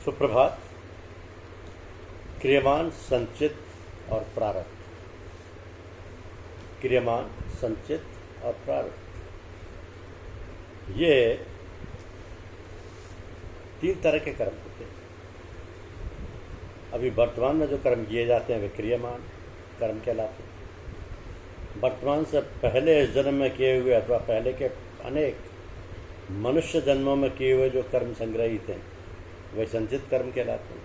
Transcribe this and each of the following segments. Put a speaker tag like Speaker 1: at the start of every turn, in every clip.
Speaker 1: सुप्रभात। क्रियमान, संचित और प्रारब्ध। क्रियमान, संचित और प्रारब्ध, ये तीन तरह के कर्म होते हैं। अभी वर्तमान में जो कर्म किए जाते हैं वे क्रियमान कर्म कहलाते हैं। वर्तमान से पहले इस जन्म में किए हुए अथवा पहले के अनेक मनुष्य जन्मों में किए हुए जो कर्म संग्रहित हैं वे संचित कर्म कहलाते हैं।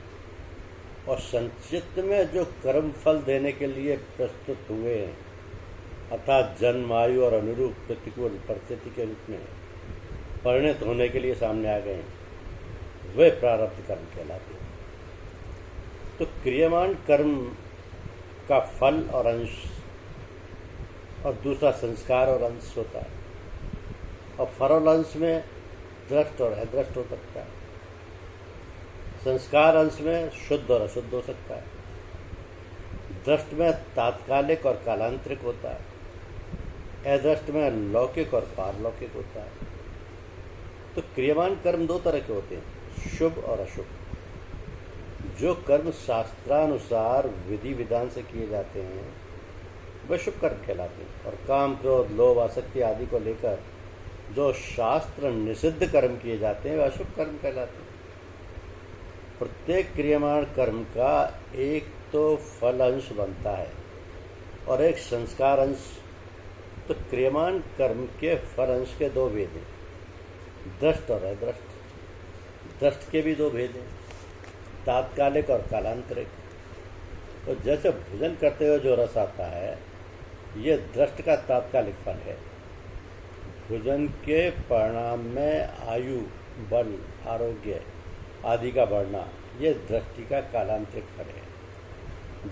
Speaker 1: और संचित में जो कर्म फल देने के लिए प्रस्तुत हुए हैं अर्थात जन्म, आयु और अनुरूप प्रतिकूल परिस्थिति के रूप में परिणत होने के लिए सामने आ गए हैं वे प्रारब्ध कर्म कहलाते हैं। तो क्रियमान कर्म का फल और अंश और दूसरा संस्कार और अंश होता है। और फल और अंश में दृष्ट और अदृष्ट हो सकता है। संस्कार अंश में शुद्ध और अशुद्ध हो सकता है। दृष्ट में तात्कालिक और कालांतरिक होता है। अदृष्ट में लौकिक और पारलौकिक होता है। तो क्रियमान कर्म दो तरह के होते हैं, शुभ और अशुभ। जो कर्म शास्त्रानुसार विधि विधान से किए जाते हैं वे शुभ कर्म कहलाते हैं। और काम, क्रोध, लोभ, आसक्ति आदि को लेकर जो शास्त्र निषिद्ध कर्म किए जाते हैं वे अशुभ कर्म कहलाते हैं। प्रत्येक क्रियमान कर्म का एक तो फल अंश बनता है और एक संस्कार अंश। तो क्रियमान कर्म के फल अंश के दो भेद हैं, दृष्ट और अदृष्ट। दृष्ट के भी दो भेद हैं, तात्कालिक और कालांतरिक। तो जैसे भोजन करते हुए जो रस आता है ये दृष्ट का तात्कालिक फल है। भोजन के परिणाम में आयु, बल, आरोग्य आदि का बढ़ना ये दृष्टि का कालांतरिक फल है।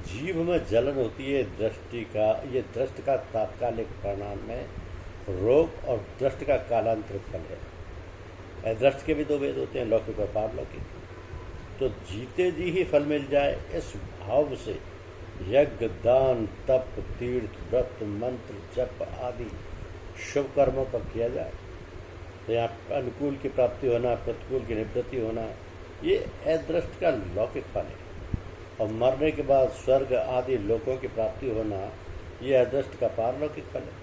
Speaker 1: जीभ में जलन होती है ये दृष्टि का तात्कालिक परिणाम में रोग और दृष्टि का कालांतरिक फल है। अदृष्ट के भी दो भेद होते हैं, लौकिक और पारलौकिक। तो जीते जी ही फल मिल जाए इस भाव से यज्ञ, दान, तप, तीर्थ, व्रत, मंत्र, जप आदि शुभ कर्मों का किया जाए तो यहाँ अनुकूल की प्राप्ति होना, प्रतिकूल की निवृत्ति होना ये अदृष्ट का लौकिक फल है। और मरने के बाद स्वर्ग आदि लोकों की प्राप्ति होना ये अदृष्ट का पारलौकिक फल है।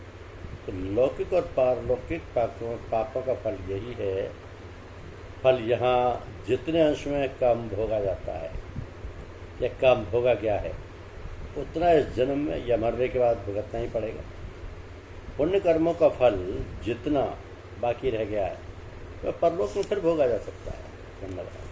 Speaker 1: तो लौकिक और पारलौकिक पापों का फल यही है। फल यहाँ जितने अंश में काम भोगा जाता है या काम भोगा गया है उतना इस जन्म में या मरने के बाद भुगतना ही पड़ेगा। पुण्य कर्मों का फल जितना बाकी रह गया है वह परलोक में फिर भोगा जा सकता है। धन्यवाद।